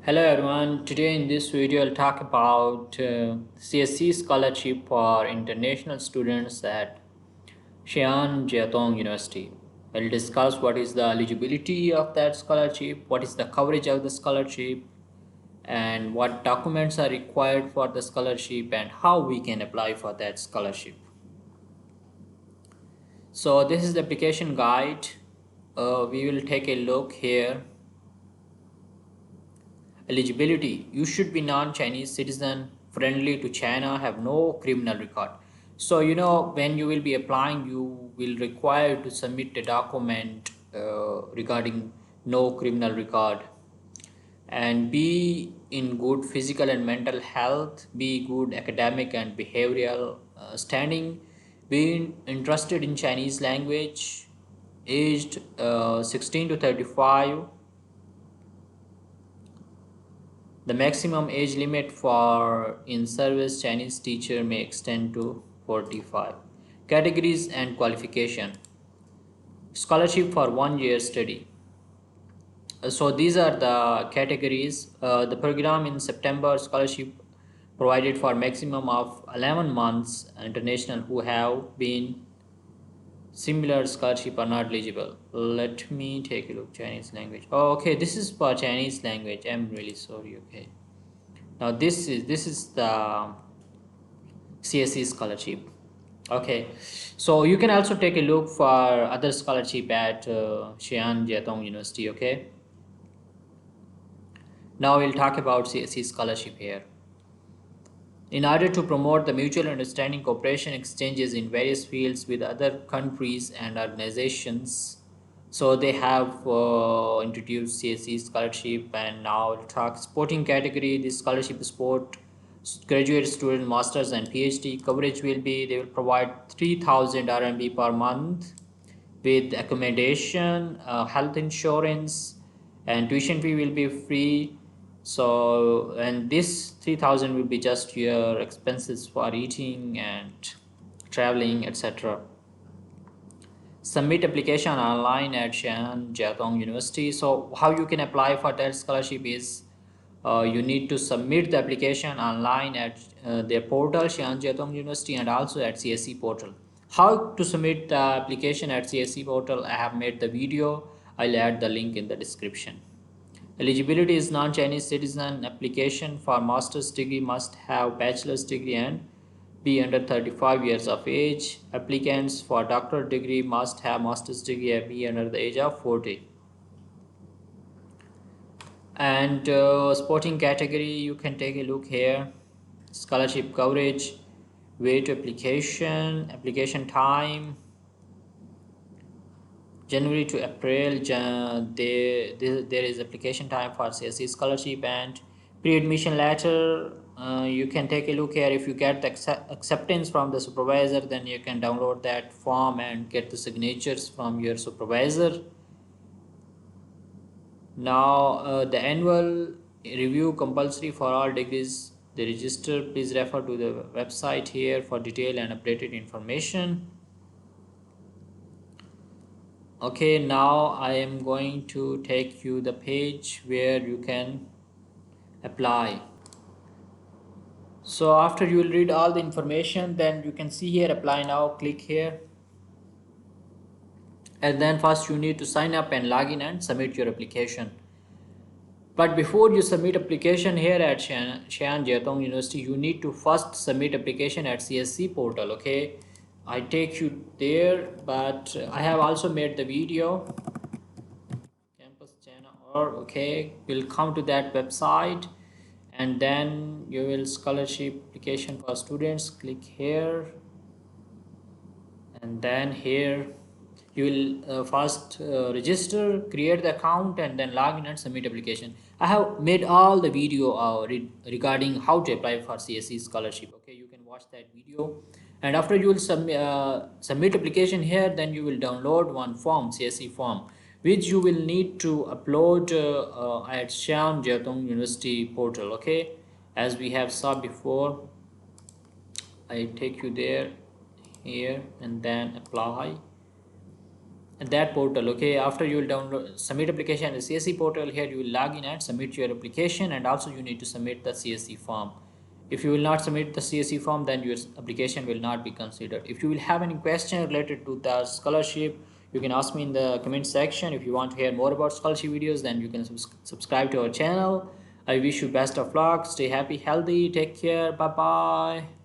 Hello everyone, today in this video I'll talk about CSC Scholarship for international students at Xi'an Jiaotong University. We'll discuss what is the eligibility of that scholarship, what is the coverage of the scholarship, and what documents are required for the scholarship and how we can apply for that scholarship. So this is the application guide. We will take a look here. Eligibility: you should be non-Chinese citizen, friendly to China, have no criminal record. So when you will be applying, you will require to submit a document regarding no criminal record, and be in good physical and mental health, be good academic and behavioral standing, be interested in Chinese language, aged 16 to 35. The maximum age limit for in-service Chinese teacher may extend to 45. Categories and qualification. Scholarship for 1 year study. So these are the categories. The program in September scholarship provided for maximum of 11 months. International who have been similar scholarship are not eligible. Let me take a look. Chinese language. Oh, okay, this is for Chinese language. I'm really sorry. Okay. Now this is the CSC scholarship. Okay, so you can also take a look for other scholarship at Xi'an Jiaotong University. Okay, now we'll talk about CSC scholarship here. In order to promote the mutual understanding, cooperation, exchanges in various fields with other countries and organizations, so they have introduced CSC scholarship. And now we'll talk sporting category. This scholarship sport graduate student, masters and PhD. Coverage will be, they will provide 3000 RMB per month with accommodation, health insurance, and tuition fee will be free. So, and this 3000 will be just your expenses for eating and traveling, etc. Submit application online at Xi'an Jiaotong University. So how you can apply for that scholarship is you need to submit the application online at their portal, Xi'an Jiaotong University, and also at CSC portal. How to submit the application at CSC portal, I have made the video. I'll add the link in the description. Eligibility is non-Chinese citizen. Application for master's degree must have bachelor's degree and be under 35 years of age. Applicants for doctoral degree must have master's degree and be under the age of 40. And sporting category, you can take a look here. Scholarship coverage, way to application, application time, January to April. There is application time for CSC scholarship and pre-admission letter. You can take a look here. If you get the acceptance from the supervisor, then you can download that form and get the signatures from your supervisor. Now the annual review compulsory for all degrees. The register, please refer to the website here for detailed and updated information. Okay, now I am going to take you the page where you can apply. So after you will read all the information, then you can see here apply now. Click here, and then first you need to sign up and log in and submit your application. But before you submit application here at Xi'an Jiaotong University, you need to first submit application at CSC portal. Okay, I take you there, but I have also made the video. Campus channel, or okay, we'll come to that website, and then you will scholarship application for students. Click here, and then here you will first register, create the account, and then log in and submit application. I have made all the video regarding how to apply for CSC scholarship. Okay, you can watch that video. And after you will submit application here, then you will download one form, CSC form, which you will need to upload at Xi'an Jiaotong University portal. Okay, as we have saw before, I take you there, here, and then apply. that portal. Okay, after you will download submit application in the CSC portal, here you will log in and submit your application, and also you need to submit the CSC form. If you will not submit the CSC form, then your application will not be considered. If you will have any question related to the scholarship, you can ask me in the comment section. If you want to hear more about scholarship videos, then you can subscribe to our channel. I wish you best of luck. Stay happy, healthy, take care. Bye bye.